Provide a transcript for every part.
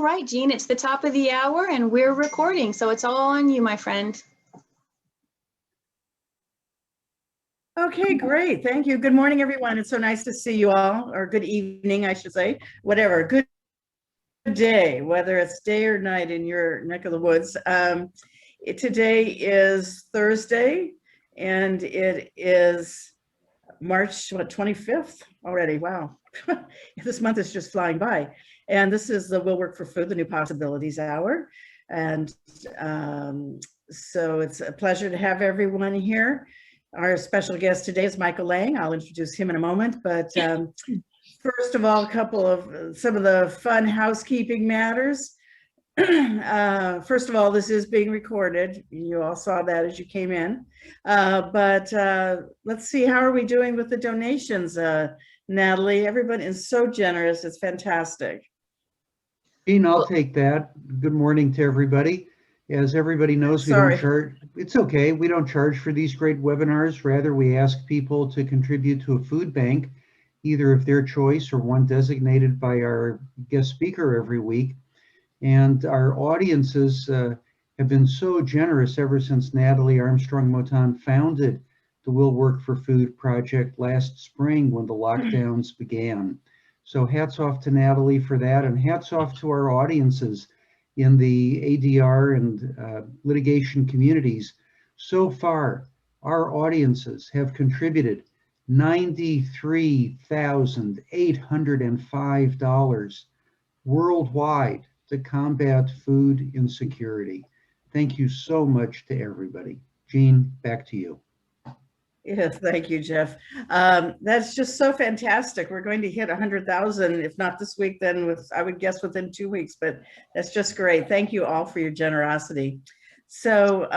right, Jean, it's the top of the hour and we're recording, so it's all on you, my friend. Okay, great. Thank you. Good morning, everyone. It's so nice to see you all, or good evening, I should say, whatever. Good day, whether it's day or night in your neck of the woods. Today is Thursday, and it is March 25th already. Wow. This month is just flying by. And this is the Will Work for Food, the New Possibilities Hour. And so it's a pleasure to have everyone here. Our special guest today is Michael Lang. I'll introduce him in a moment, but first of all, some of the fun housekeeping matters. First of all, this is being recorded. You all saw that as you came in. But let's see, how are we doing with the donations, Natalie? Everyone is so generous. It's fantastic. Jean, I'll take that. Good morning to everybody. As everybody knows, we don't charge. It's okay. We don't charge for these great webinars. Rather, we ask people to contribute to a food bank, either of their choice or one designated by our guest speaker every week. And our audiences have been so generous ever since Natalie Armstrong-Moton founded the Will Work for Food project last spring when the lockdowns began. So hats off to Natalie for that, and hats off to our audiences in the ADR and litigation communities. So far, our audiences have contributed $93,805 worldwide to combat food insecurity. Thank you so much to everybody. Jean, back to you. Yes, thank you, Jeff. That's just so fantastic. We're going to hit 100,000, if not this week, then I would guess within 2 weeks, but that's just great. Thank you all for your generosity. So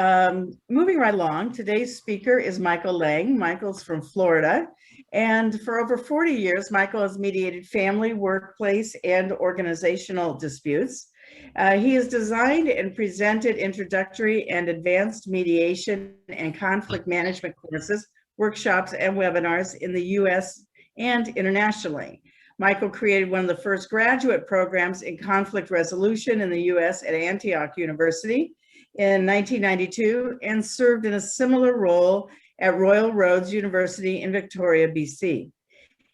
moving right along, today's speaker is Michael Lang. Michael's from Florida, and for over 40 years, Michael has mediated family, workplace, and organizational disputes. He has designed and presented introductory and advanced mediation and conflict management courses, workshops, and webinars in the US and internationally. Michael created one of the first graduate programs in conflict resolution in the US at Antioch University in 1992 and served in a similar role at Royal Roads University in Victoria, BC.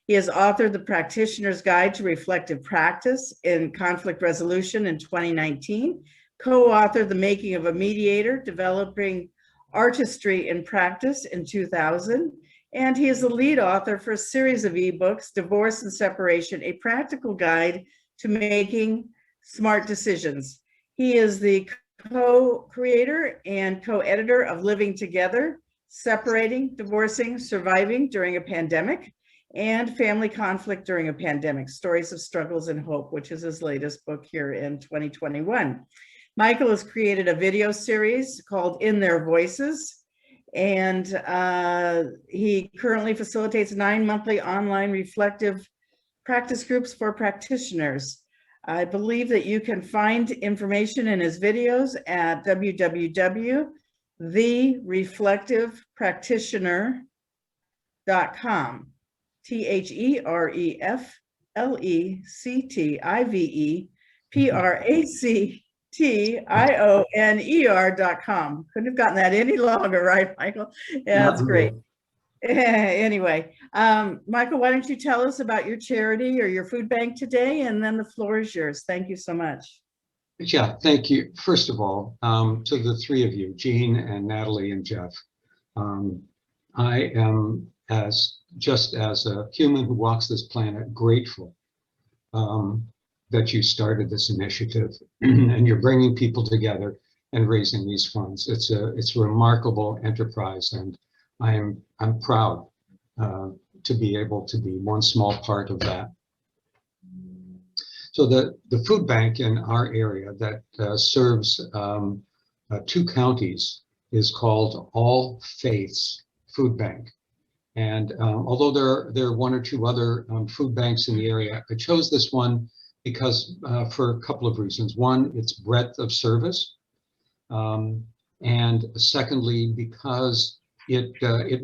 He has authored The Practitioner's Guide to Reflective Practice in Conflict Resolution in 2019, co-authored The Making of a Mediator, Developing Artistry in Practice in 2000, and he is the lead author for a series of ebooks, Divorce and Separation, a Practical Guide to Making Smart Decisions. He is the co-creator and co-editor of Living Together, Separating, Divorcing, Surviving During a Pandemic, and Family Conflict During a Pandemic, Stories of Struggles and Hope, which is his latest book here in 2021. Michael has created a video series called In Their Voices, and he currently facilitates 9 monthly online reflective practice groups for practitioners. I believe that you can find information in his videos at www.thereflectivepractitioner.com. THEREFLECTIVEPRACTIONER.com. Couldn't have gotten that any longer, right, Michael? Yeah, that's great. Anyway, Michael, why don't you tell us about your charity or your food bank today, and then the floor is yours. Thank you so much. Yeah, thank you. First of all, to the three of you, Jean and Natalie and Jeff, I am just as a human who walks this planet grateful that you started this initiative and you're bringing people together and raising these funds. It's a remarkable enterprise, and I'm proud to be able to be one small part of that. So the food bank in our area that serves 2 counties is called All Faiths Food Bank. And although there are 1 or 2 other food banks in the area, I chose this one because for a couple of reasons. One, its breadth of service, and secondly, because it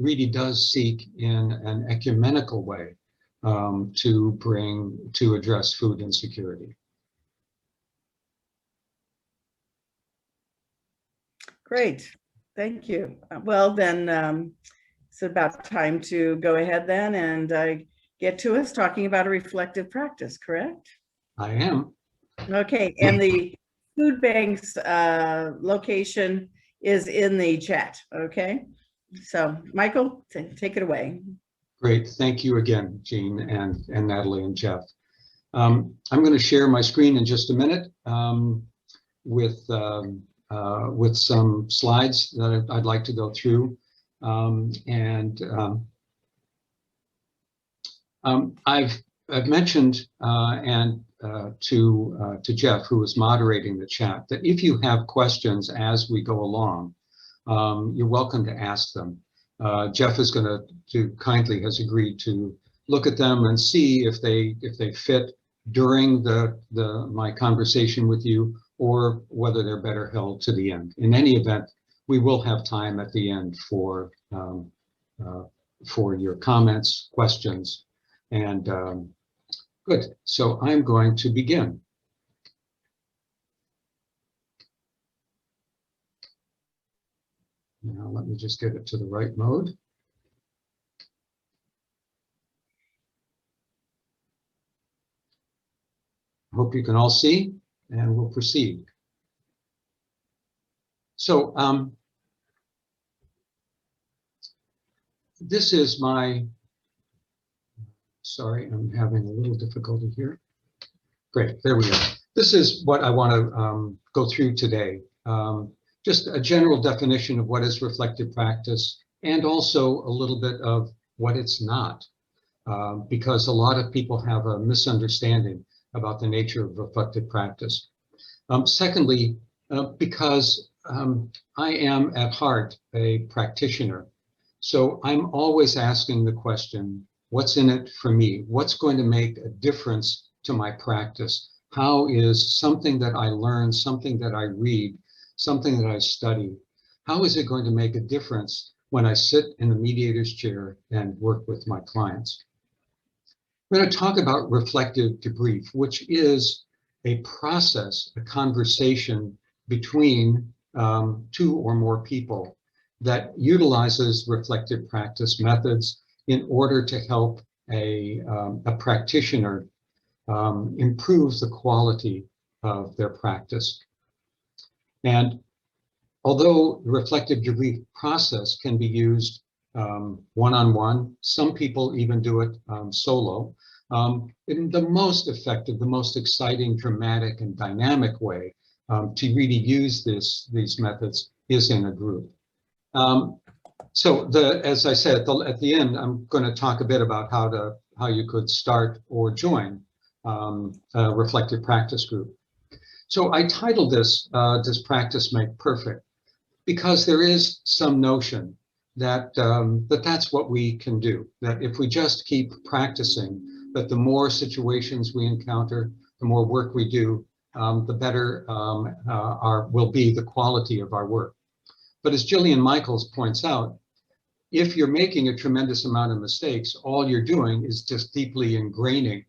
really does seek in an ecumenical way to address food insecurity. Great. Thank you. Well, then it's about time to go ahead then and get to us talking about a reflective practice, correct? I am. Okay, and the food bank's location is in the chat, okay? So Michael, take it away. Great. Thank you again, Jean and Natalie and Jeff. I'm going to share my screen in just a minute with some slides that I'd like to go through. I've mentioned to Jeff, who was moderating the chat, that if you have questions as we go along, you're welcome to ask them. Jeff is going to kindly has agreed to look at them and see if they fit during my conversation with you, or whether they're better held to the end. In any event, we will have time at the end for your comments, questions, and good. So I'm going to begin. Now let me just get it to the right mode. Hope you can all see, and we'll proceed. So this is my, sorry, I'm having a little difficulty here. Great, there we go. This is what I want to go through today. Just a general definition of what is reflective practice, and also a little bit of what it's not, because a lot of people have a misunderstanding about the nature of reflective practice. Secondly, because I am at heart a practitioner, so I'm always asking the question, what's in it for me? What's going to make a difference to my practice? How is something that I learn, something that I read, something that I study, how is it going to make a difference when I sit in the mediator's chair and work with my clients? We're going to talk about reflective debrief, which is a process, a conversation between two or more people that utilizes reflective practice methods in order to help a practitioner improve the quality of their practice. And although the reflective debrief process can be used one-on-one, some people even do it solo. In the most effective, the most exciting, dramatic, and dynamic way to really use these methods is in a group. So as I said, at the end, I'm going to talk a bit about how you could start or join a reflective practice group. So I titled this, Does Practice Make Perfect? Because there is some notion that that's what we can do, that if we just keep practicing, that the more situations we encounter, the more work we do, the better will be the quality of our work. But as Jillian Michaels points out, if you're making a tremendous amount of mistakes, all you're doing is just deeply ingraining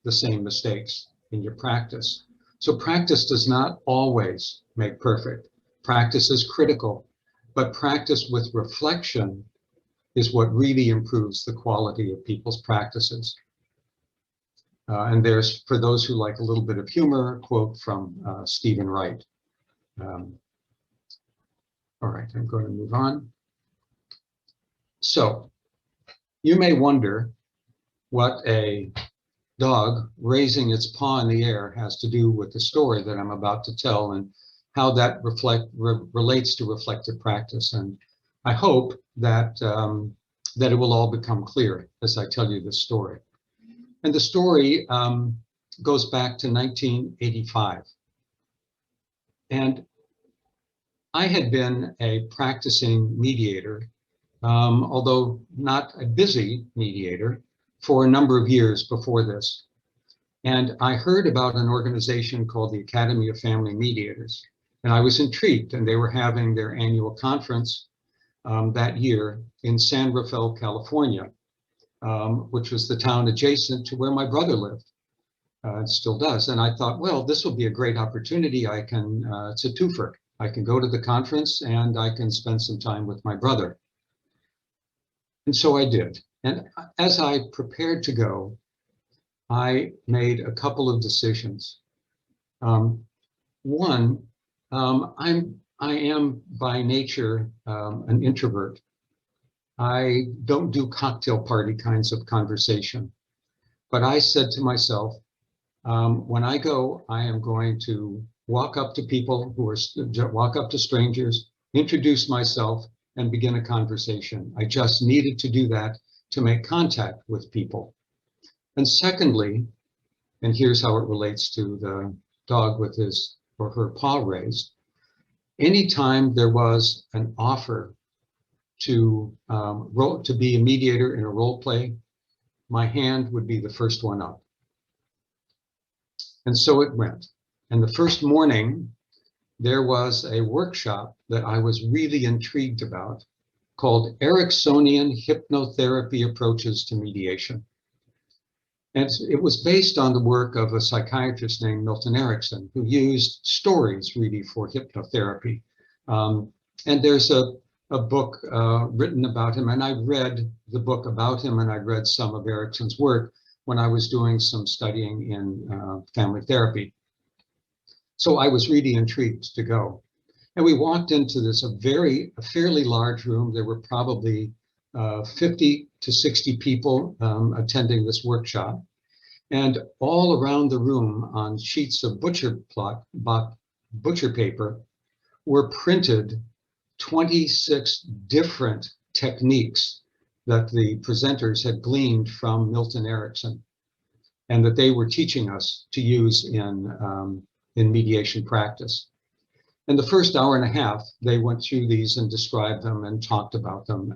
the same mistakes in your practice. So practice does not always make perfect. Practice is critical, but practice with reflection is what really improves the quality of people's practices. And there's, for those who like a little bit of humor, a quote from Stephen Wright. All right, I'm going to move on. So you may wonder what a dog raising its paw in the air has to do with the story that I'm about to tell, and how that relates to reflective practice. And I hope that that it will all become clear as I tell you this story. And the story goes back to 1985. And I had been a practicing mediator, although not a busy mediator, for a number of years before this. And I heard about an organization called the Academy of Family Mediators. And I was intrigued, and they were having their annual conference that year in San Rafael, California, which was the town adjacent to where my brother lived. It still does. And I thought, well, this will be a great opportunity. It's a twofer. I can go to the conference and I can spend some time with my brother. And so I did. And as I prepared to go, I made a couple of decisions. One, I am by nature an introvert. I don't do cocktail party kinds of conversation. But I said to myself, when I go, I am going to walk up to people walk up to strangers, introduce myself, and begin a conversation. I just needed to do that to make contact with people. And secondly, and here's how it relates to the dog with his or her paw raised, anytime there was an offer to be a mediator in a role play, my hand would be the first one up. And so it went. And the first morning, there was a workshop that I was really intrigued about called Ericksonian Hypnotherapy Approaches to Mediation. And it was based on the work of a psychiatrist named Milton Erickson, who used stories really for hypnotherapy. And there's a book written about him, and I read the book about him, and I read some of Erickson's work when I was doing some studying in family therapy. So I was really intrigued to go. And we walked into this a fairly large room. There were probably 50 to 60 people attending this workshop. And all around the room on sheets of butcher paper were printed 26 different techniques that the presenters had gleaned from Milton Erickson and that they were teaching us to use in mediation practice. And the first hour and a half, they went through these and described them and talked about them.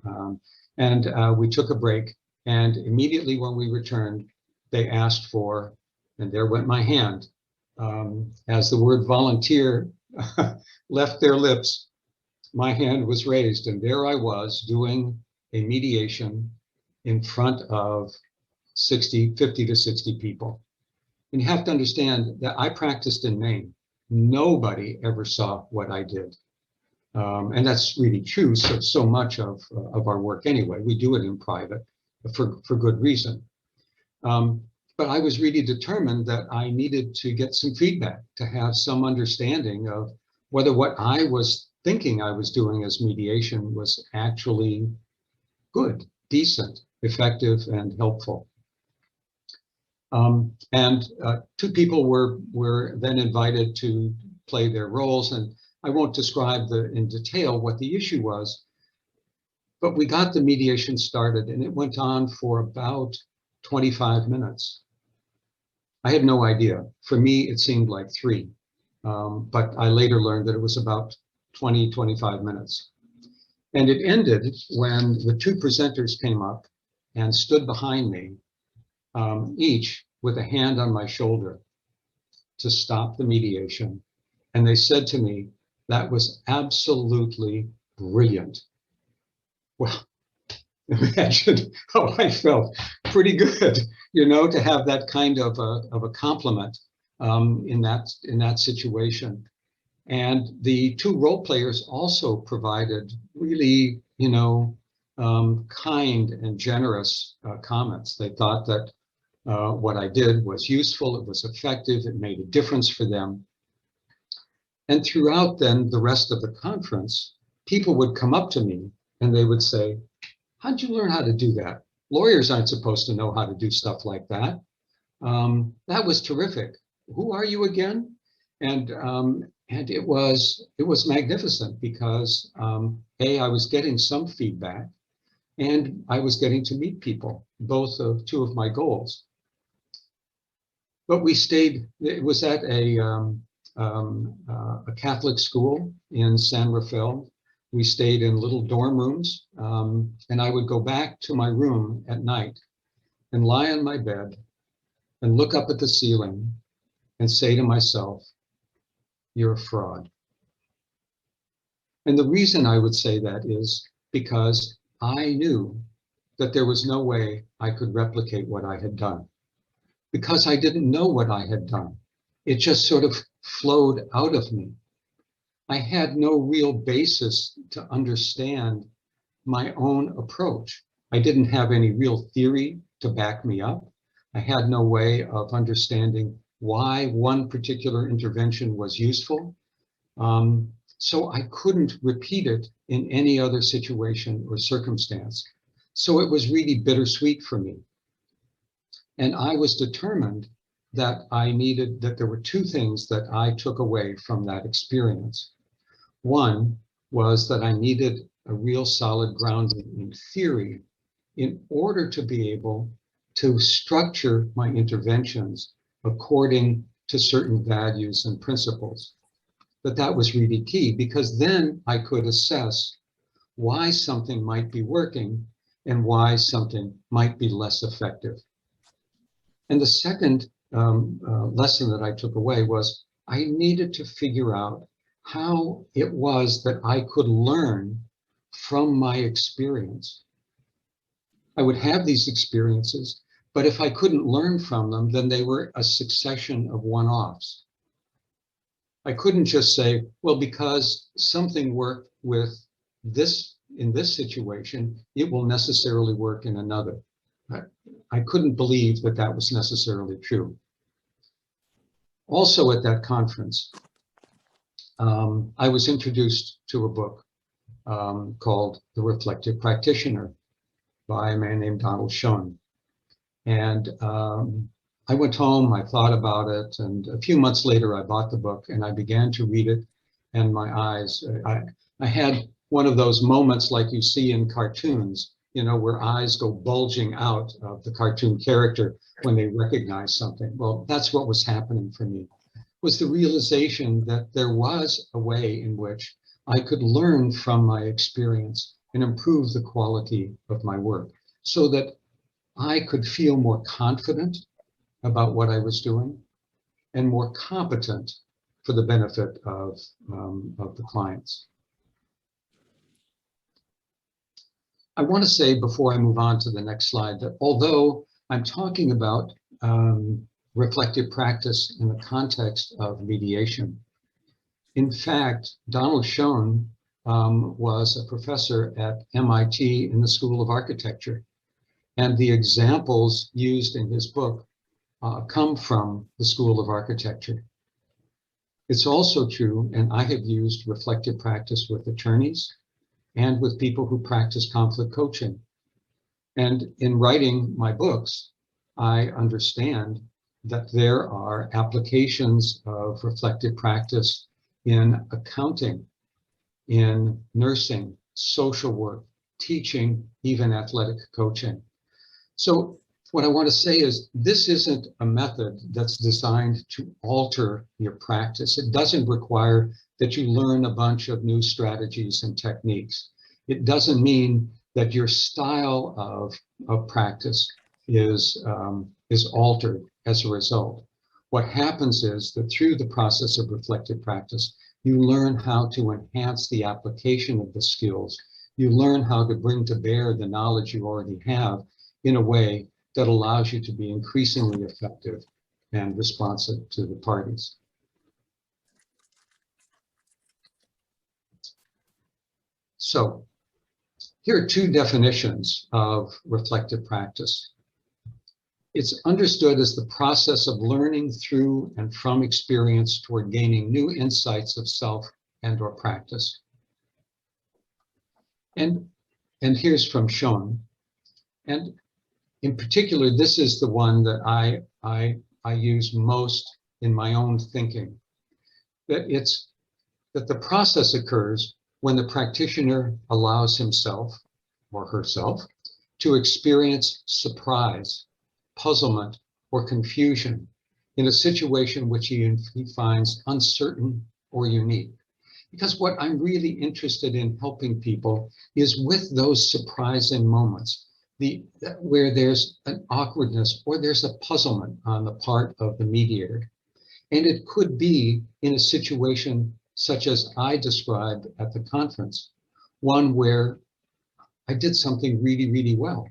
And we took a break, and immediately when we returned, they asked for, and there went my hand, as the word volunteer left their lips, my hand was raised, and there I was doing a mediation in front of 50 to 60 people. And you have to understand that I practiced in Maine. Nobody ever saw what I did. And that's really true. So much of our work anyway, we do it in private for good reason. But I was really determined that I needed to get some feedback, to have some understanding of whether what I was thinking I was doing as mediation was actually good, decent, effective, and helpful. And two people were then invited to play their roles, and I won't describe in detail what the issue was, but we got the mediation started, and it went on for about 25 minutes. I had no idea. For me, it seemed like 3, but I later learned that it was about 25 minutes. And it ended when the 2 presenters came up and stood behind me, each with a hand on my shoulder to stop the mediation. And they said to me, "That was absolutely brilliant." Well, imagine how I felt. Pretty good, to have that kind of a compliment in that situation. And the 2 role players also provided really, kind and generous comments. They thought that what I did was useful, it was effective, it made a difference for them. And throughout then the rest of the conference, people would come up to me and they would say, "How'd you learn how to do that? Lawyers aren't supposed to know how to do stuff like that. That was terrific. Who are you again?" And it was magnificent because I was getting some feedback, and I was getting to meet people, both of 2 of my goals. But we stayed. It was at a Catholic school in San Rafael. We stayed in little dorm rooms, and I would go back to my room at night and lie on my bed and look up at the ceiling and say to myself, "You're a fraud." And the reason I would say that is because I knew that there was no way I could replicate what I had done, because I didn't know what I had done. It just sort of flowed out of me. I had no real basis to understand my own approach. I didn't have any real theory to back me up. I had no way of understanding why one particular intervention was useful. So I couldn't repeat it in any other situation or circumstance. So it was really bittersweet for me. And I was determined that there were two things that I took away from that experience. One was that I needed a real solid grounding in theory in order to be able to structure my interventions according to certain values and principles. But that was really key, because then I could assess why something might be working and why something might be less effective. And the second lesson that I took away was I needed to figure out how it was that I could learn from my experience. I would have these experiences, but if I couldn't learn from them, then they were a succession of one-offs. I couldn't just say, well, because something worked with this in this situation, it will necessarily work in another. I couldn't believe that that was necessarily true. Also at that conference, I was introduced to a book called The Reflective Practitioner by a man named Donald Schoen. And I went home, I thought about it, and a few months later I bought the book and I began to read it, and my eyes, I had one of those moments like you see in cartoons, you know, where eyes go bulging out of the cartoon character when they recognize something. Well, that's what was happening for me, was the realization that there was a way in which I could learn from my experience and improve the quality of my work so that I could feel more confident about what I was doing and more competent for the benefit of the clients. I want to say before I move on to the next slide that although I'm talking about reflective practice in the context of mediation, in fact, Donald Schoen was a professor at MIT in the School of Architecture. And the examples used in his book come from the School of Architecture. It's also true, and I have used reflective practice with attorneys and with people who practice conflict coaching. And in writing my books, I understand that there are applications of reflective practice in accounting, in nursing, social work, teaching, even athletic coaching. So what I want to say is this isn't a method that's designed to alter your practice. It doesn't require that you learn a bunch of new strategies and techniques. It doesn't mean that your style of practice is altered as a result. What happens is that through the process of reflective practice, you learn how to enhance the application of the skills. You learn how to bring to bear the knowledge you already have in a way that allows you to be increasingly effective and responsive to the parties. So here are two definitions of reflective practice. It's understood as the process of learning through and from experience toward gaining new insights of self and or practice. And here's from Schoen. And in particular, this is the one that I use most in my own thinking, that the process occurs when the practitioner allows himself or herself to experience surprise, puzzlement, or confusion in a situation which he finds uncertain or unique. Because what I'm really interested in helping people is with those surprising moments, where there's an awkwardness or there's a puzzlement on the part of the mediator. And it could be in a situation such as I described at the conference, one where I did something really, really well,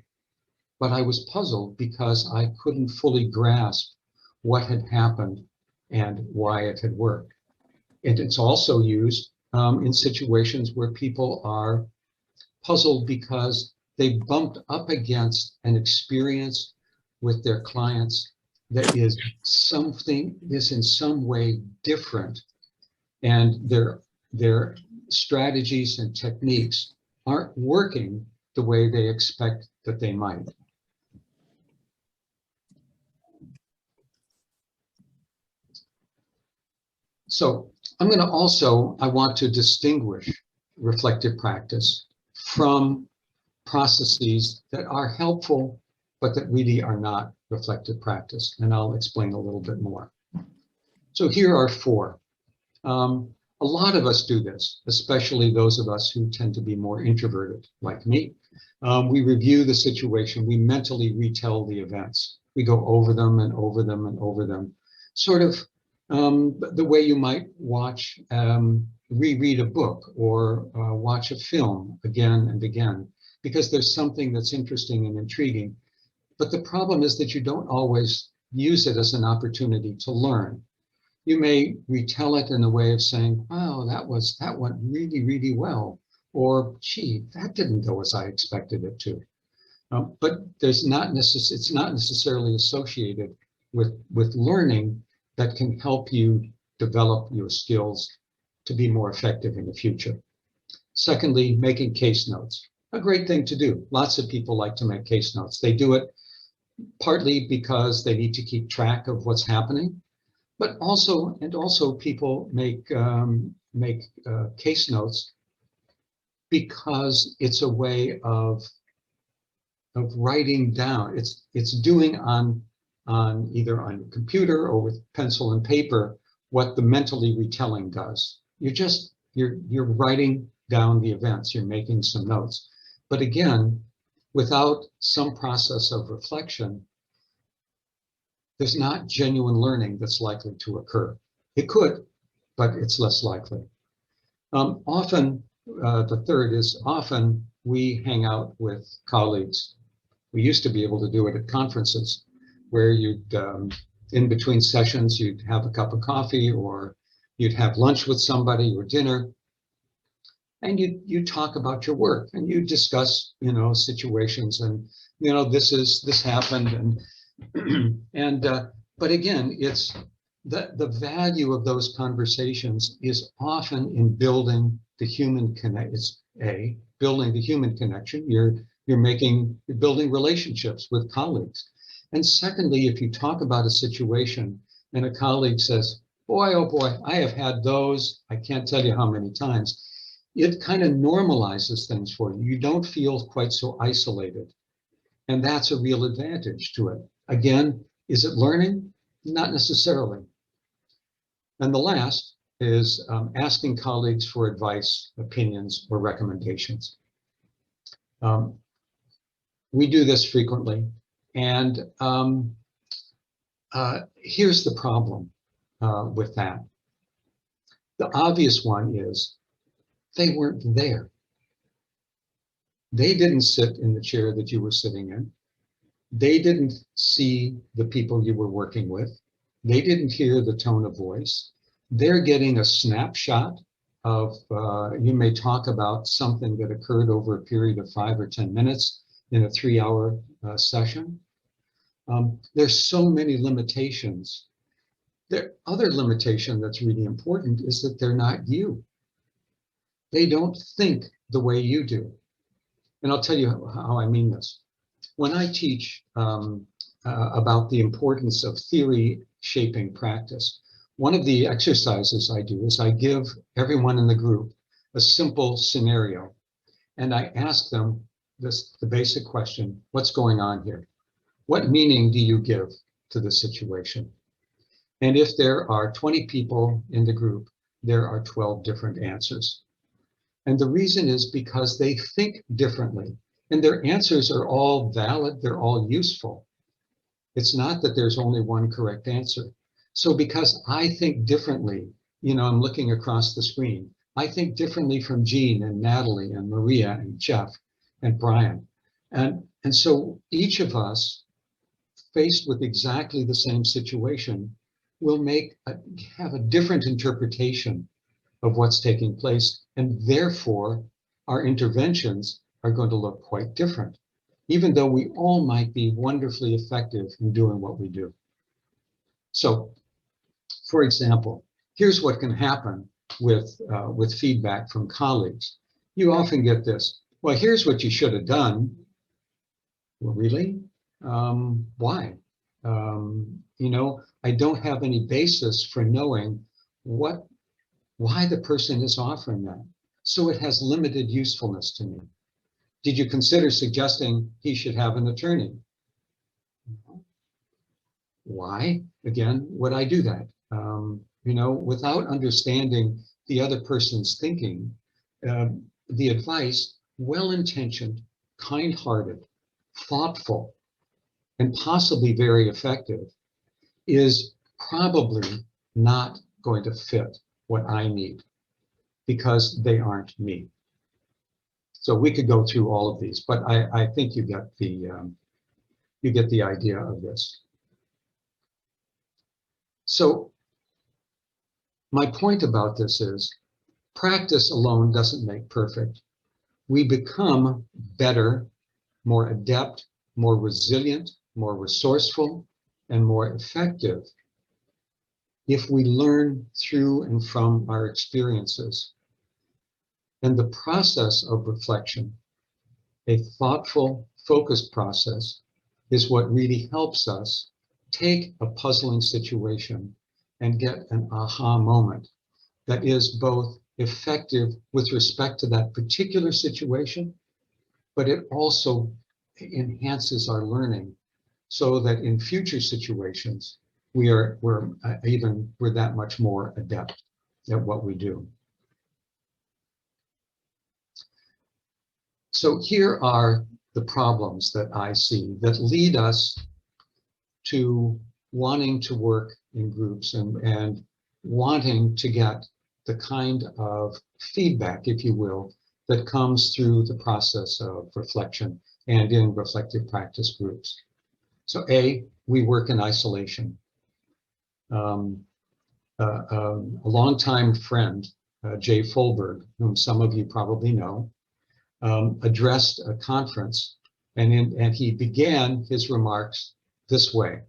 but I was puzzled because I couldn't fully grasp what had happened and why it had worked. And it's also used in situations where people are puzzled because they bumped up against an experience with their clients that is in some way different, and their strategies and techniques aren't working the way they expect that they might. So I want to distinguish reflective practice from processes that are helpful, but that really are not reflective practice. And I'll explain a little bit more. So here are four. A lot of us do this, especially those of us who tend to be more introverted, like me. We review the situation, we mentally retell the events. We go over them and over them and over them, sort of the way you might watch, reread a book or watch a film again and again, because there's something that's interesting and intriguing. But the problem is that you don't always use it as an opportunity to learn. You may retell it in a way of saying, wow, that went really, really well. Or, gee, that didn't go as I expected it to. But it's not necessarily associated with learning that can help you develop your skills to be more effective in the future. Secondly, making case notes. A great thing to do. Lots of people like to make case notes. They do it partly because they need to keep track of what's happening, but also people make case notes because it's a way of writing down. It's doing on either on your computer or with pencil and paper what the mentally retelling does. You're writing down the events. You're making some notes, but again, without some process of reflection, there's not genuine learning that's likely to occur. It could, but it's less likely. The third is often we hang out with colleagues. We used to be able to do it at conferences where you'd, in between sessions, you'd have a cup of coffee or you'd have lunch with somebody or dinner, and you talk about your work and you discuss, situations and, this happened and but again, it's the value of those conversations is often in building the human building the human connection. You're building relationships with colleagues. And secondly, if you talk about a situation and a colleague says, boy, oh boy, I have had those, I can't tell you how many times, it kind of normalizes things for you. You don't feel quite so isolated. And that's a real advantage to it. Again, is it learning? Not necessarily. And the last is asking colleagues for advice, opinions, or recommendations. We do this frequently. And here's the problem with that. The obvious one is they weren't there. They didn't sit in the chair that you were sitting in. They didn't see the people you were working with. They didn't hear the tone of voice. They're getting a snapshot of, you may talk about something that occurred over a period of 5 or 10 minutes in a 3-hour session. There's so many limitations. The other limitation that's really important is that they're not you. They don't think the way you do. And I'll tell you how I mean this. When I teach about the importance of theory shaping practice, one of the exercises I do is I give everyone in the group a simple scenario, and I ask them the basic question, what's going on here? What meaning do you give to the situation? And if there are 20 people in the group, there are 12 different answers. And the reason is because they think differently, and their answers are all valid, they're all useful. It's not that there's only one correct answer. So because I think differently, I'm looking across the screen, I think differently from Jean and Natalie and Maria and Jeff and Brian. And so each of us, faced with exactly the same situation, will have a different interpretation of what's taking place, and therefore our interventions are going to look quite different, even though we all might be wonderfully effective in doing what we do. So, for example, here's what can happen with feedback from colleagues. You often get this, well, here's what you should have done. Well, really? Why? You know, I don't have any basis for knowing why the person is offering that. So it has limited usefulness to me. Did you consider suggesting he should have an attorney? Why, again, would I do that? You know, without understanding the other person's thinking, the advice, well-intentioned, kind-hearted, thoughtful, and possibly very effective, is probably not going to fit what I need because they aren't me. So we could go through all of these, but I think you get the idea of this. So my point about this is practice alone doesn't make perfect. We become better, more adept, more resilient, more resourceful, and more effective if we learn through and from our experiences. And the process of reflection, a thoughtful, focused process, is what really helps us take a puzzling situation and get an aha moment that is both effective with respect to that particular situation, but it also enhances our learning so that in future situations, we're that much more adept at what we do. So here are the problems that I see that lead us to wanting to work in groups and wanting to get the kind of feedback, if you will, that comes through the process of reflection and in reflective practice groups. So A, we work in isolation. A longtime friend, Jay Fulberg, whom some of you probably know, addressed a conference, and he began his remarks this way.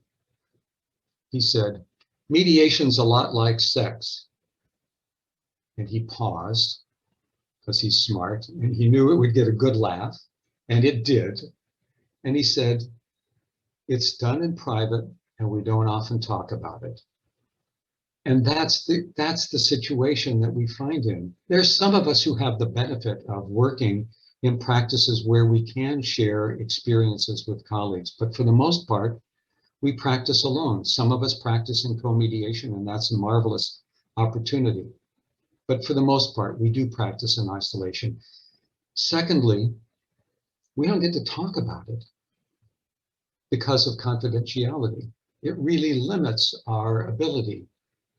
He said, mediation's a lot like sex. And he paused because he's smart and he knew it would get a good laugh, and it did. And he said, it's done in private and we don't often talk about it. And that's the situation that we find in. There's some of us who have the benefit of working in practices where we can share experiences with colleagues, but for the most part, we practice alone. Some of us practice in co-mediation, and that's a marvelous opportunity. But for the most part, we do practice in isolation. Secondly, we don't get to talk about it because of confidentiality. It really limits our ability.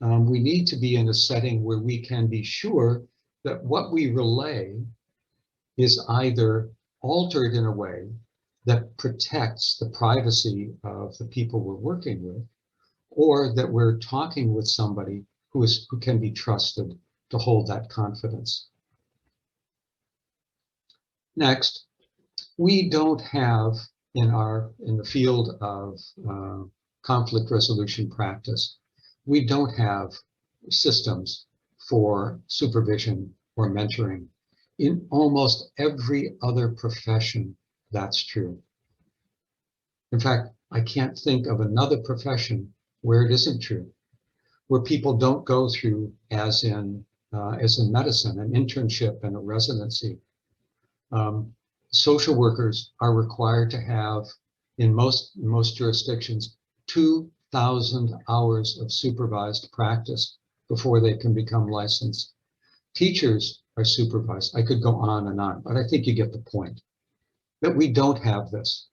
We need to be in a setting where we can be sure that what we relay is either altered in a way that protects the privacy of the people we're working with, or that we're talking with somebody who can be trusted to hold that confidence. Next, we don't have in the field of conflict resolution practice, we don't have systems for supervision or mentoring. In almost every other profession, that's true. In fact, I can't think of another profession where it isn't true, where people don't go through, as in medicine, an internship and a residency. Social workers are required to have, in most jurisdictions, 2,000 hours of supervised practice before they can become licensed. Teachers are supervised. I could go on and on, but I think you get the point. That we don't have this.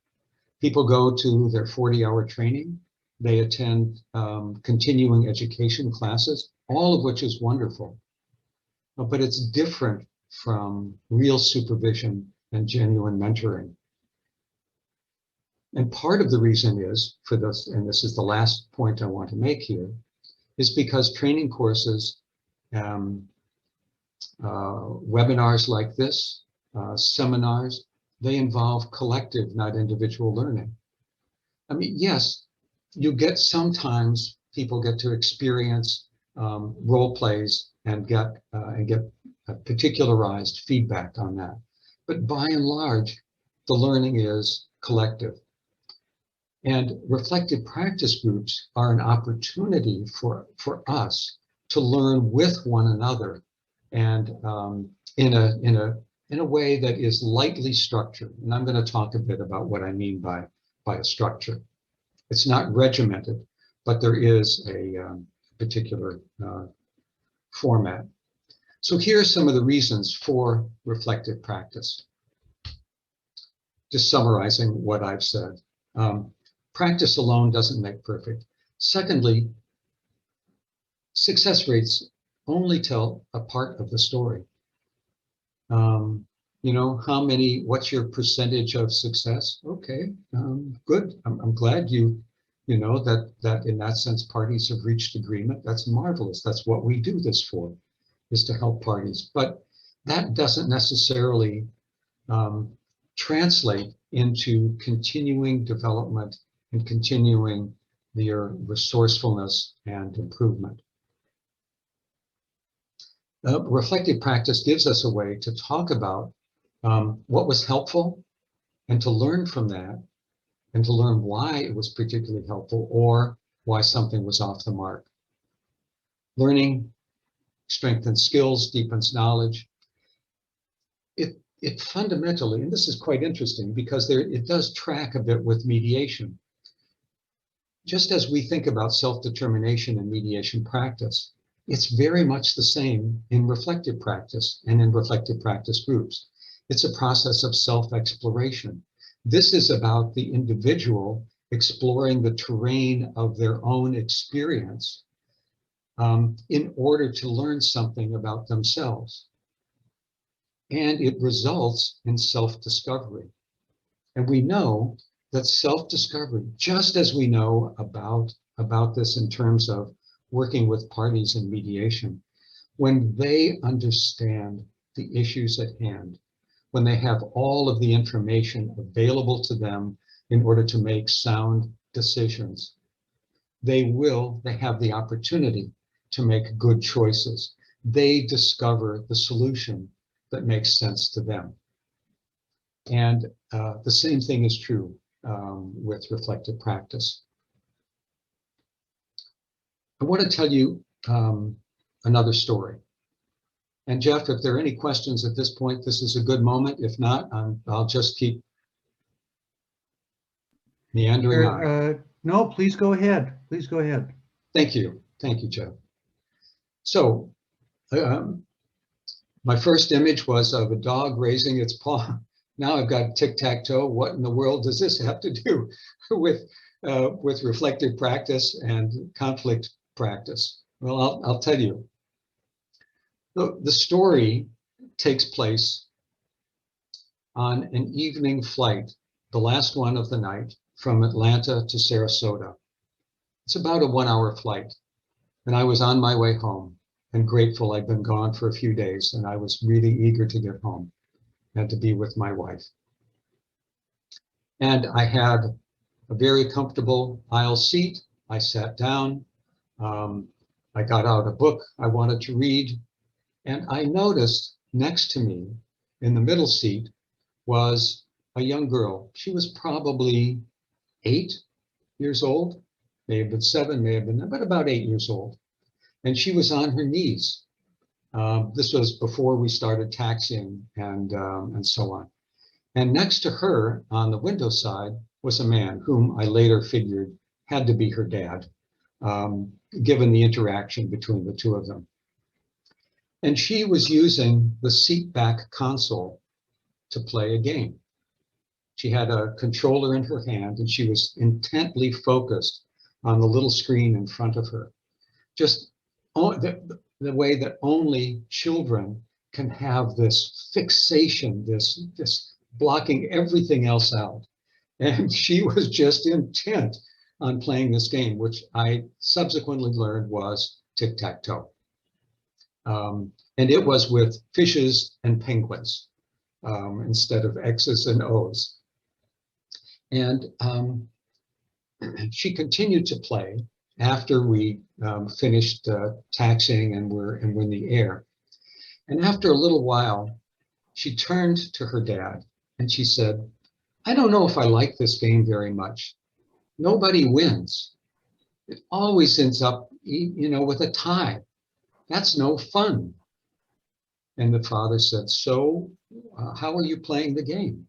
People go to their 40-hour training. They attend continuing education classes, all of which is wonderful. But it's different from real supervision and genuine mentoring. And part of the reason is for this, and this is the last point I want to make here, is because training courses webinars like this, seminars, they involve collective, not individual learning. I mean, yes, you get sometimes people get to experience role plays and get particularized feedback on that. But by and large, the learning is collective. And reflective practice groups are an opportunity for us to learn with one another, and in a way that is lightly structured. And I'm going to talk a bit about what I mean by a structure. It's not regimented, but there is a particular format. So here are some of the reasons for reflective practice. Just summarizing what I've said. Practice alone doesn't make perfect. Secondly, success rates only tell a part of the story. You know, what's your percentage of success? Okay, good. I'm glad you know, that in that sense, parties have reached agreement. That's marvelous. That's what we do this for, is to help parties. But that doesn't necessarily translate into continuing development and continuing your resourcefulness and improvement. Reflective practice gives us a way to talk about what was helpful and to learn from that and to learn why it was particularly helpful or why something was off the mark. Learning strengthens skills, deepens knowledge. It fundamentally, and this is quite interesting because it does track a bit with mediation. Just as we think about self-determination and mediation practice, it's very much the same in reflective practice and in reflective practice groups. It's a process of self-exploration. This is about the individual exploring the terrain of their own experience in order to learn something about themselves. And it results in self-discovery. And we know that self-discovery, just as we know about this in terms of working with parties in mediation, when they understand the issues at hand, when they have all of the information available to them in order to make sound decisions, they have the opportunity to make good choices. They discover the solution that makes sense to them. And the same thing is true with reflective practice. I want to tell you another story. And Jeff, if there are any questions at this point, this is a good moment. If not, I'll just keep meandering on. No, please go ahead. Please go ahead. Thank you. Thank you, Jeff. So my first image was of a dog raising its paw. Now I've got tic-tac-toe. What in the world does this have to do with reflective practice and conflict practice? Well, I'll tell you. The story takes place on an evening flight, the last one of the night, from Atlanta to Sarasota. It's about a 1-hour flight. And I was on my way home and grateful. I'd been gone for a few days and I was really eager to get home and to be with my wife. And I had a very comfortable aisle seat. I sat down. I got out a book I wanted to read. And I noticed next to me in the middle seat was a young girl. She was probably 8 years old, may have been 7, may have been, but about 8 years old. And she was on her knees. This was before we started taxiing and so on. And next to her on the window side was a man whom I later figured had to be her dad, given the interaction between the two of them. And she was using the seat back console to play a game. She had a controller in her hand and she was intently focused on the little screen in front of her. Just the way that only children can have this fixation, this blocking everything else out. And she was just intent on playing this game, which I subsequently learned was tic-tac-toe. And it was with fishes and penguins instead of X's and O's. And she continued to play after we finished taxiing and we're in the air. And after a little while, she turned to her dad and she said, I don't know if I like this game very much. Nobody wins. It always ends up, with a tie. That's no fun. And the father said, so how are you playing the game?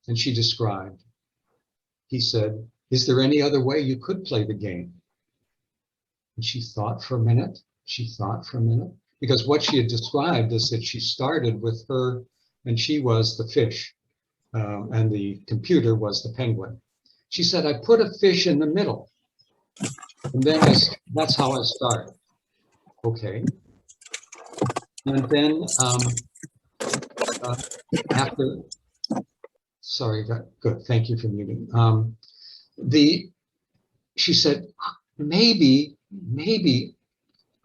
And she described. He said, is there any other way you could play the game? And she thought for a minute. Because what she had described is that she started with her, and she was the fish, and the computer was the penguin. She said, I put a fish in the middle. And then that's how I started. Okay. And then good, thank you for muting. She said, maybe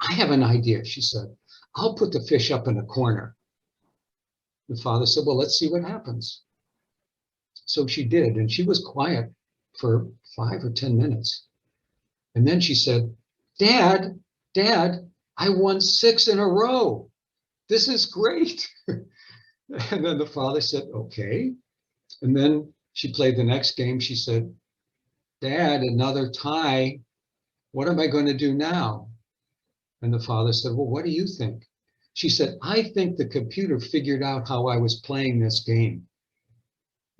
I have an idea, she said. I'll put the fish up in a corner. The father said, well, let's see what happens. So she did, and she was quiet for 5 or 10 minutes. And then she said, Dad, I won 6 in a row. This is great. And then the father said, okay. And then she played the next game. She said, Dad, another tie. What am I going to do now? And the father said, well, what do you think? She said, I think the computer figured out how I was playing this game.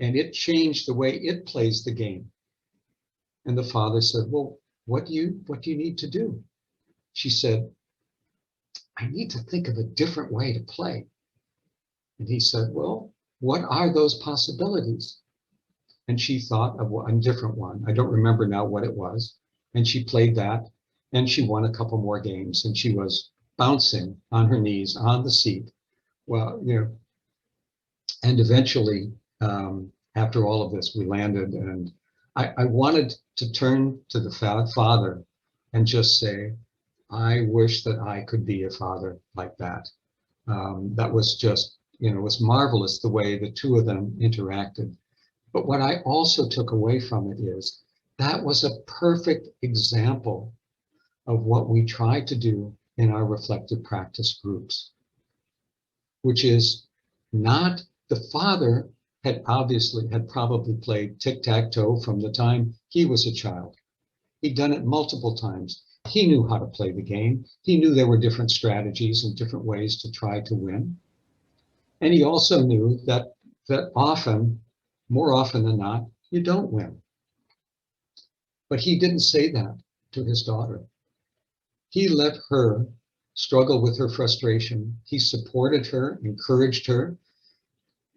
And it changed the way it plays the game. And the father said, well, what do you need to do? She said, I need to think of a different way to play. And he said, well, what are those possibilities? And she thought of a different one. I don't remember now what it was. And she played that, and she won a couple more games, and she was bouncing on her knees on the seat. Well, and eventually, after all of this, we landed, and I wanted to turn to the father and just say, I wish that I could be a father like that. That was just, it was marvelous the way the two of them interacted. But what I also took away from it is that was a perfect example of what we try to do in our reflective practice groups, which is not, the father had probably played tic-tac-toe from the time he was a child. He'd done it multiple times. He knew how to play the game. He knew there were different strategies and different ways to try to win. And he also knew that more often than not, you don't win. But he didn't say that to his daughter. He let her struggle with her frustration. He supported her, encouraged her,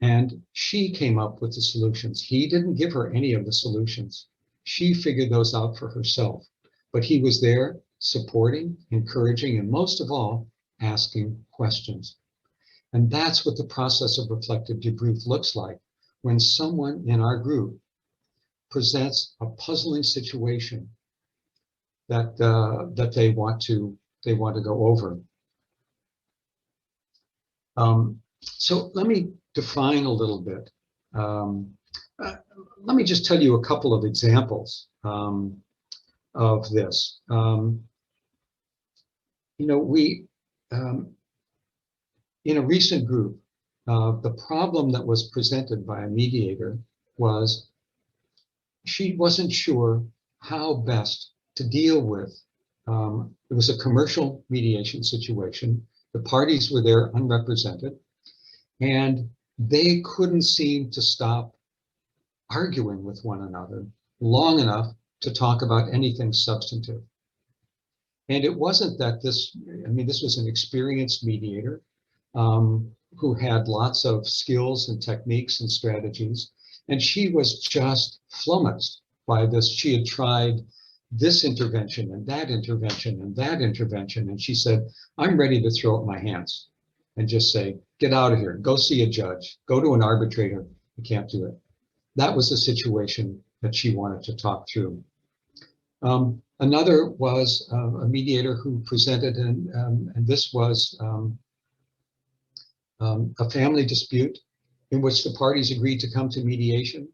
and she came up with the solutions. He didn't give her any of the solutions. She figured those out for herself. But he was there supporting, encouraging, and most of all, asking questions. And that's what the process of reflective debrief looks like when someone in our group presents a puzzling situation that they want to go over. So let me define a little bit. Let me just tell you a couple of examples of this. We in a recent group, the problem that was presented by a mediator was she wasn't sure how best to deal with. It was a commercial mediation situation. The parties were there unrepresented, and they couldn't seem to stop arguing with one another long enough to talk about anything substantive. And it wasn't that this was an experienced mediator who had lots of skills and techniques and strategies. And she was just flummoxed by this. She had tried this intervention and that intervention and that intervention. And she said, I'm ready to throw up my hands and just say, get out of here, go see a judge, go to an arbitrator. You can't do it. That was the situation that she wanted to talk through. Another was a mediator who presented, and this was a family dispute in which the parties agreed to come to mediation,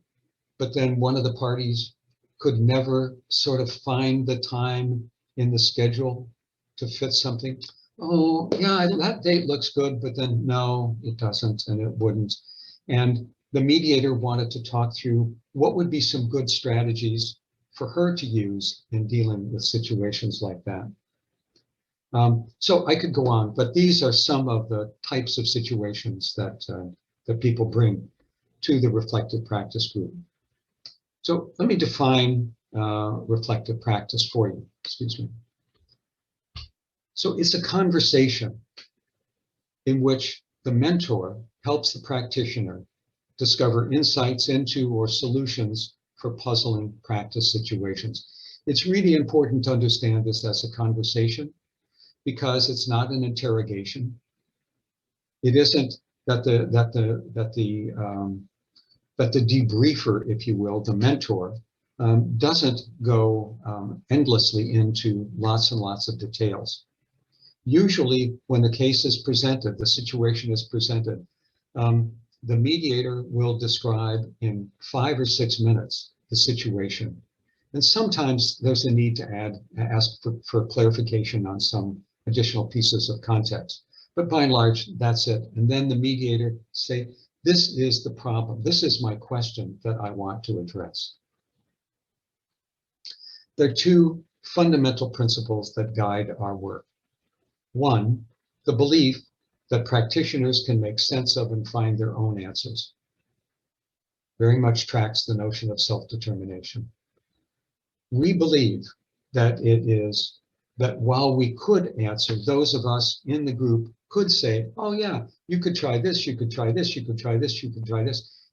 but then one of the parties could never sort of find the time in the schedule to fit something. Oh, yeah, that date looks good, but then no, it doesn't, and it wouldn't. And the mediator wanted to talk through what would be some good strategies for her to use in dealing with situations like that. So I could go on, but these are some of the types of situations that, that people bring to the reflective practice group. So let me define reflective practice for you, excuse me. So it's a conversation in which the mentor helps the practitioner discover insights into or solutions for puzzling practice situations. It's really important to understand this as a conversation because it's not an interrogation. It isn't that the debriefer, if you will, the mentor, doesn't go endlessly into lots and lots of details. Usually when the case is presented, the situation is presented, the mediator will describe in 5 or 6 minutes the situation. And sometimes there's a need to ask for clarification on some additional pieces of context. But by and large, that's it. And then the mediator say, this is the problem. This is my question that I want to address. There are 2 fundamental principles that guide our work. One, the belief that practitioners can make sense of and find their own answers. Very much tracks the notion of self-determination. We believe that it is that while we could answer, those of us in the group could say, oh yeah, you could try this, you could try this, you could try this, you could try this.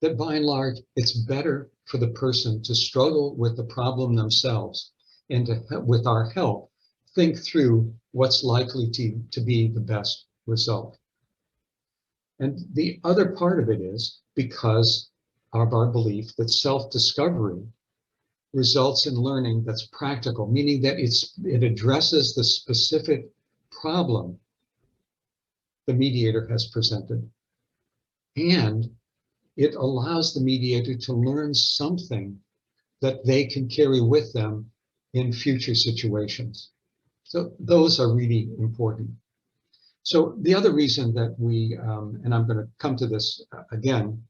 That by and large, it's better for the person to struggle with the problem themselves and to, with our help, think through what's likely to be the best result. And the other part of it is because of our belief that self-discovery results in learning that's practical, meaning that it addresses the specific problem the mediator has presented. And it allows the mediator to learn something that they can carry with them in future situations. So those are really important. So the other reason that we, and I'm going to come to this again,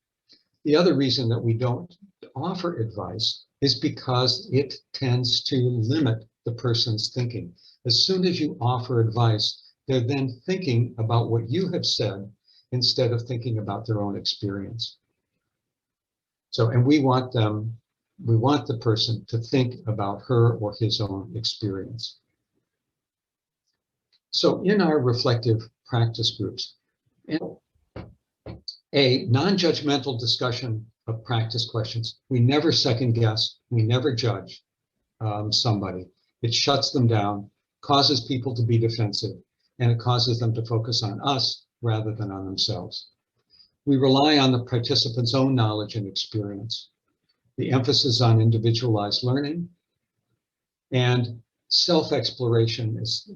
the other reason that we don't offer advice is because it tends to limit the person's thinking. As soon as you offer advice, they're then thinking about what you have said instead of thinking about their own experience. So, and we want the person to think about her or his own experience. So in our reflective practice groups, a non-judgmental discussion of practice questions. We never second guess, we never judge somebody. It shuts them down, causes people to be defensive, and it causes them to focus on us rather than on themselves. We rely on the participant's own knowledge and experience. The emphasis on individualized learning and self-exploration is,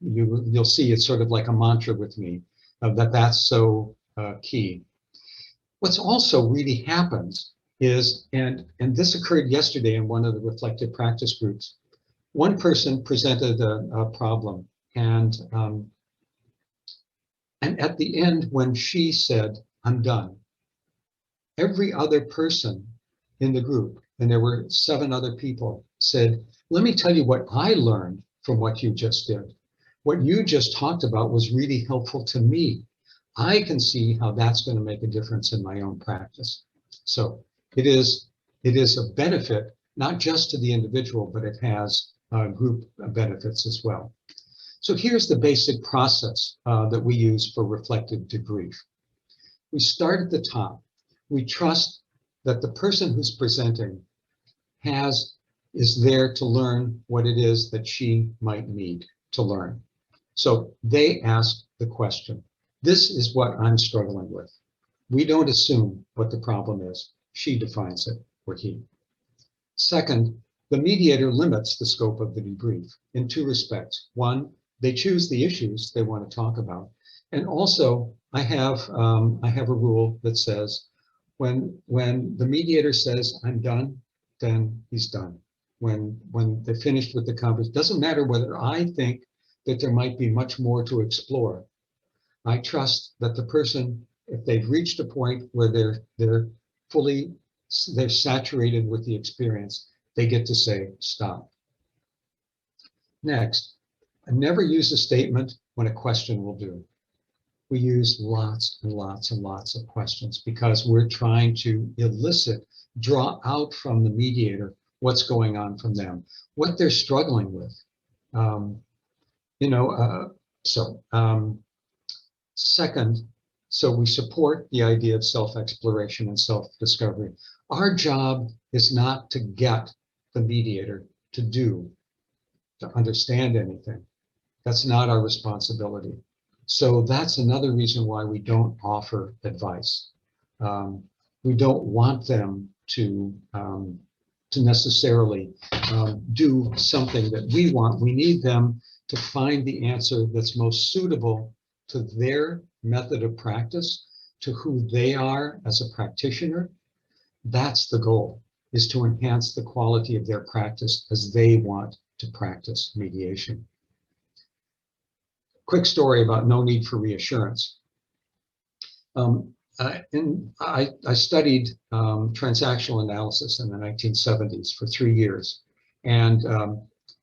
you'll see it's sort of like a mantra with me, that's so key. What's also really happens is, and this occurred yesterday in one of the reflective practice groups, one person presented a problem, and at the end when she said, I'm done, every other person in the group, and there were 7 other people, said, let me tell you what I learned from what you just did. What you just talked about was really helpful to me. I can see how that's going to make a difference in my own practice. So it is a benefit, not just to the individual, but it has group benefits as well. So here's the basic process that we use for reflective debrief. We start at the top. We trust that the person who's presenting is there to learn what it is that she might need to learn. So they ask the question. This is what I'm struggling with. We don't assume what the problem is. She defines it, or he. Second, The mediator limits the scope of the debrief in two respects. One, they choose the issues they want to talk about. And also, I have a rule that says when the mediator says, I'm done, then he's done. When they're finished with the conversation, doesn't matter whether I think that there might be much more to explore. I trust that the person, if they've reached a point where they're saturated with the experience, they get to say, stop. Next, I never use a statement when a question will do. We use lots and lots and lots of questions because we're trying to draw out from the mediator what's going on from them, what they're struggling with. Second, so we support the idea of self-exploration and self-discovery. Our job is not to get the mediator to understand anything. That's not our responsibility. So that's another reason why we don't offer advice. We don't want them to necessarily do something that we want. We need them to find the answer that's most suitable to their method of practice, to who they are as a practitioner. That's the goal, is to enhance the quality of their practice as they want to practice mediation. Quick story about no need for reassurance. I studied transactional analysis in the 1970s for 3 years. And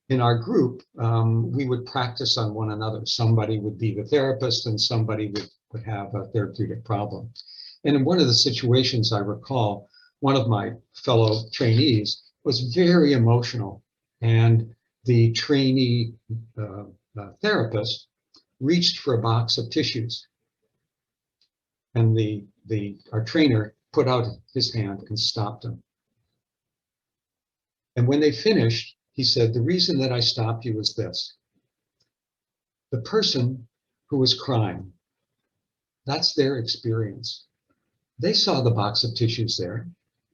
in our group, we would practice on one another. Somebody would be the therapist and somebody would have a therapeutic problem. And in one of the situations I recall, one of my fellow trainees was very emotional, and the trainee therapist reached for a box of tissues. And our trainer put out his hand and stopped him. And when they finished, he said, the reason that I stopped you was this. The person who was crying, that's their experience. They saw the box of tissues there.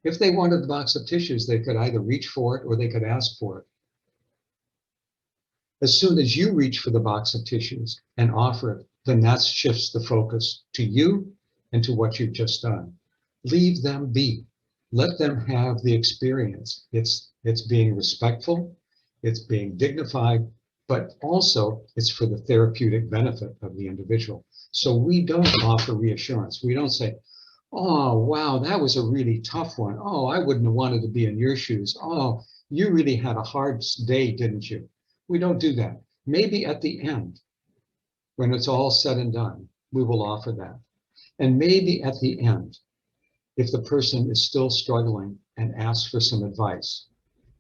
If they wanted the box of tissues, they could either reach for it or they could ask for it. As soon as you reach for the box of tissues and offer it, then that shifts the focus to you and to what you've just done. Leave them be. Let them have the experience. It's being respectful, it's being dignified, but also it's for the therapeutic benefit of the individual. So we don't offer reassurance. We don't say, oh, wow, that was a really tough one. Oh, I wouldn't have wanted to be in your shoes. Oh, you really had a hard day, didn't you? We don't do that. Maybe at the end, when it's all said and done, we will offer that. And maybe at the end, if the person is still struggling and asks for some advice,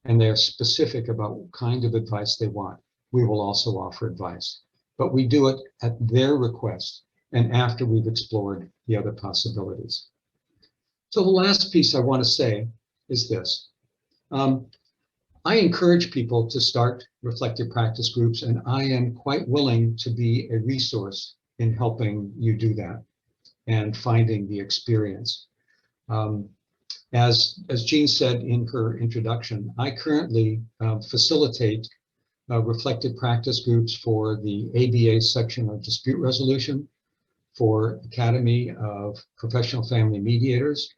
and they're specific about what kind of advice they want, we will also offer advice. But we do it at their request and after we've explored the other possibilities. So the last piece I want to say is this. I encourage people to start reflective practice groups, and I am quite willing to be a resource in helping you do that and finding the experience. As Jean said in her introduction, I currently facilitate reflective practice groups for the ABA section of dispute resolution, for Academy of Professional Family Mediators,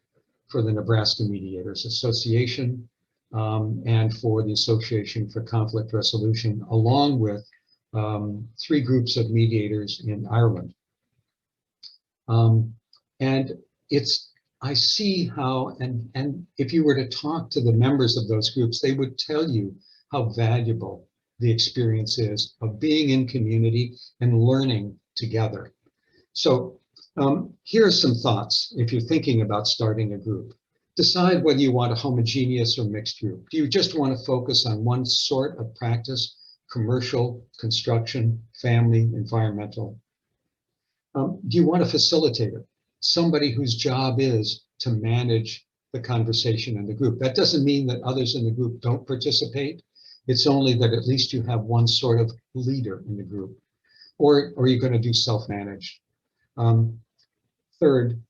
for the Nebraska Mediators Association, and for the Association for Conflict Resolution, along with 3 groups of mediators in Ireland. And I see how, and if you were to talk to the members of those groups, they would tell you how valuable the experience is of being in community and learning together. So here are some thoughts if you're thinking about starting a group. Decide whether you want a homogeneous or mixed group. Do you just want to focus on one sort of practice, commercial, construction, family, environmental? Do you want a facilitator? Somebody whose job is to manage the conversation in the group. That doesn't mean that others in the group don't participate. It's only that at least you have one sort of leader in the group. Or are you going to do self-managed? Third,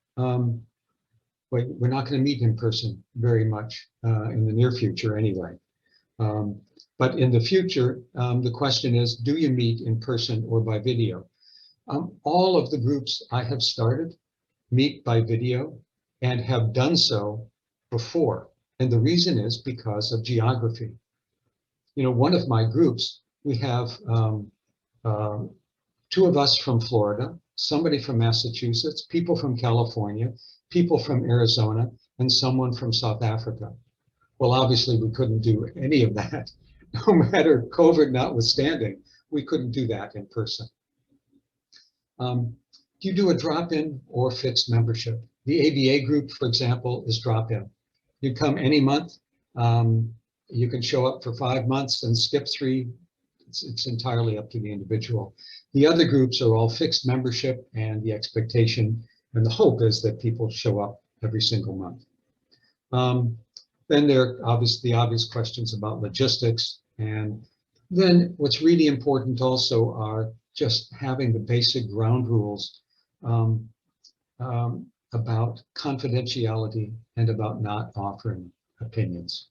we're not going to meet in person very much in the near future anyway. But in the future, the question is, do you meet in person or by video? All of the groups I have started meet by video and have done so before. And the reason is because of geography. You know, one of my groups, we have two of us from Florida, somebody from Massachusetts, people from California, people from Arizona, and someone from South Africa. Well, obviously we couldn't do any of that. No matter COVID notwithstanding, we couldn't do that in person. You do a drop-in or fixed membership. The ABA group, for example, is drop-in. You come any month. You can show up for 5 months and skip 3. It's entirely up to the individual. The other groups are all fixed membership, and the expectation and the hope is that people show up every single month. Then there are the obvious questions about logistics. And then what's really important also are just having the basic ground rules about confidentiality and about not offering opinions.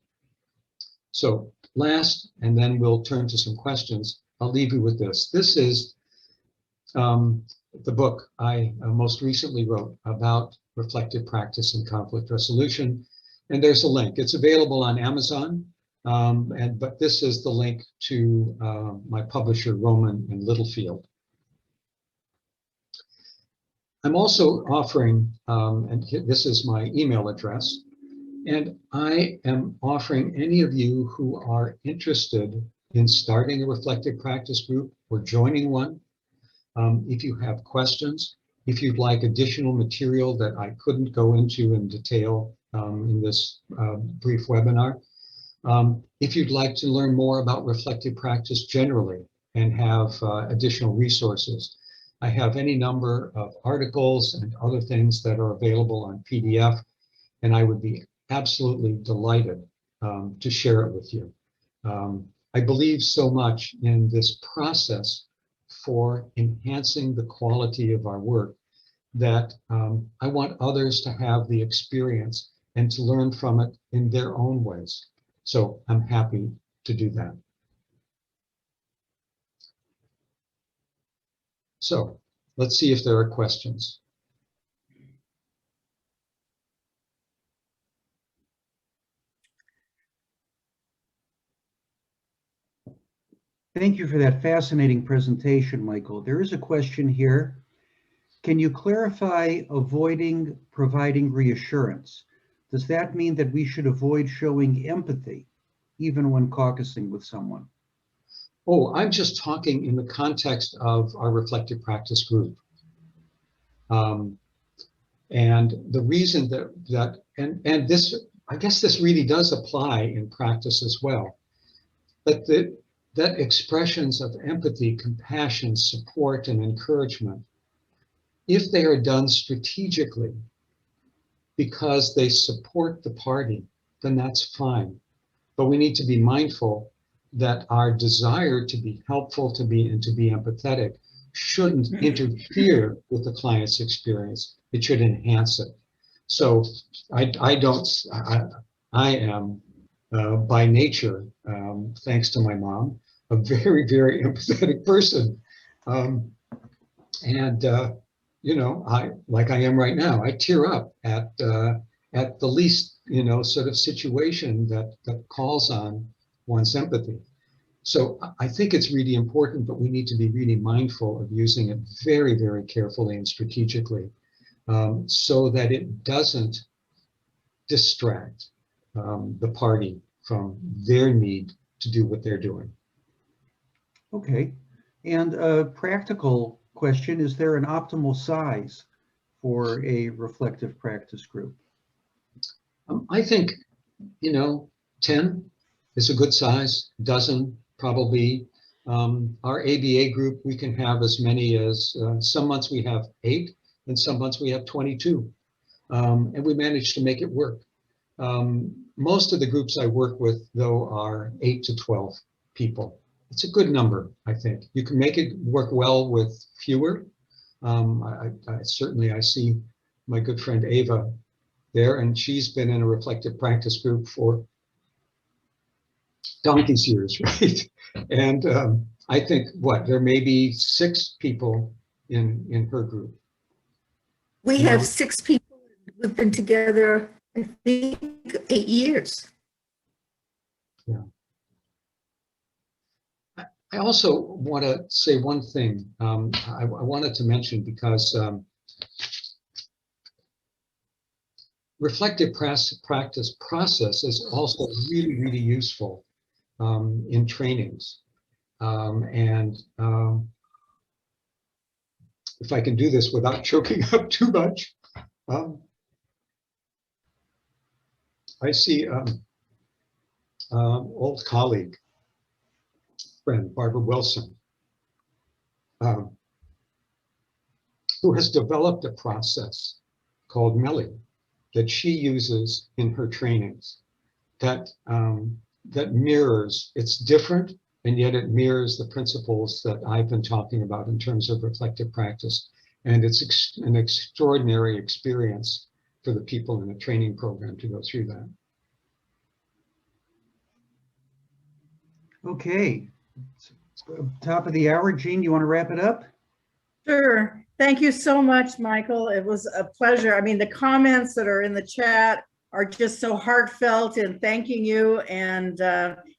So last, and then we'll turn to some questions, I'll leave you with this. This is the book I most recently wrote about reflective practice and conflict resolution. And there's a link. It's available on Amazon. But this is the link to my publisher, Roman and Littlefield. I'm also offering, and this is my email address, and I am offering any of you who are interested in starting a reflective practice group or joining one, if you have questions, if you'd like additional material that I couldn't go into in detail in this brief webinar, if you'd like to learn more about reflective practice generally and have additional resources, I have any number of articles and other things that are available on PDF, and I would be absolutely delighted to share it with you. I believe so much in this process for enhancing the quality of our work that I want others to have the experience and to learn from it in their own ways. So I'm happy to do that. So let's see if there are questions. Thank you for that fascinating presentation, Michael. There is a question here. Can you clarify avoiding providing reassurance? Does that mean that we should avoid showing empathy, even when caucusing with someone? Oh, I'm just talking in the context of our reflective practice group. And the reason and this, I guess this really does apply in practice as well, but that expressions of empathy, compassion, support, and encouragement, if they are done strategically because they support the party, then that's fine. But we need to be mindful that our desire to be helpful, to be empathetic, shouldn't interfere with the client's experience. It should enhance it. So I am by nature, thanks to my mom, a very, very empathetic person. You know, like I am right now, I tear up at the least, you know, sort of situation that calls on one's empathy. So I think it's really important, but we need to be really mindful of using it very, very carefully and strategically, so that it doesn't distract the party from their need to do what they're doing. Okay. And a practical question, is there an optimal size for a reflective practice group? I think, you know, 10 is a good size, dozen probably. Our ABA group, we can have as many as, some months we have 8 and some months we have 22. And we managed to make it work. Most of the groups I work with, though, are 8 to 12 people. It's a good number, I think. You can make it work well with fewer. I see my good friend Ava there, and she's been in a reflective practice group for donkey's years, right? And I think there may be 6 people in her group. We have 6 people. We've been together, I think, 8 years. Yeah. I also want to say one thing I wanted to mention, because reflective practice process is also really, really useful in trainings. If I can do this without choking up too much, I see old colleague, friend, Barbara Wilson, who has developed a process called MELI that she uses in her trainings that mirrors, it's different, and yet it mirrors the principles that I've been talking about in terms of reflective practice. And it's an extraordinary experience for the people in the training program to go through that. Okay, top of the hour. Jean, you want to wrap it up? Sure. Thank you so much, Michael. It was a pleasure. I mean, the comments that are in the chat are just so heartfelt in thanking you and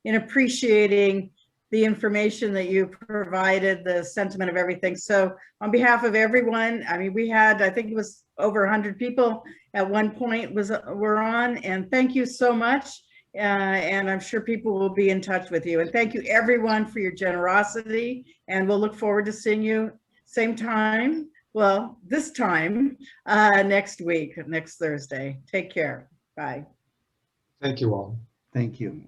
in appreciating the information that you provided, the sentiment of everything. So on behalf of everyone, I mean, we had, I think it was over 100 people at one point were on, and thank you so much. And I'm sure people will be in touch with you. And thank you everyone for your generosity, and we'll look forward to seeing you same time, well, this time next week, next Thursday. Take care. Bye. Thank you all. Thank you.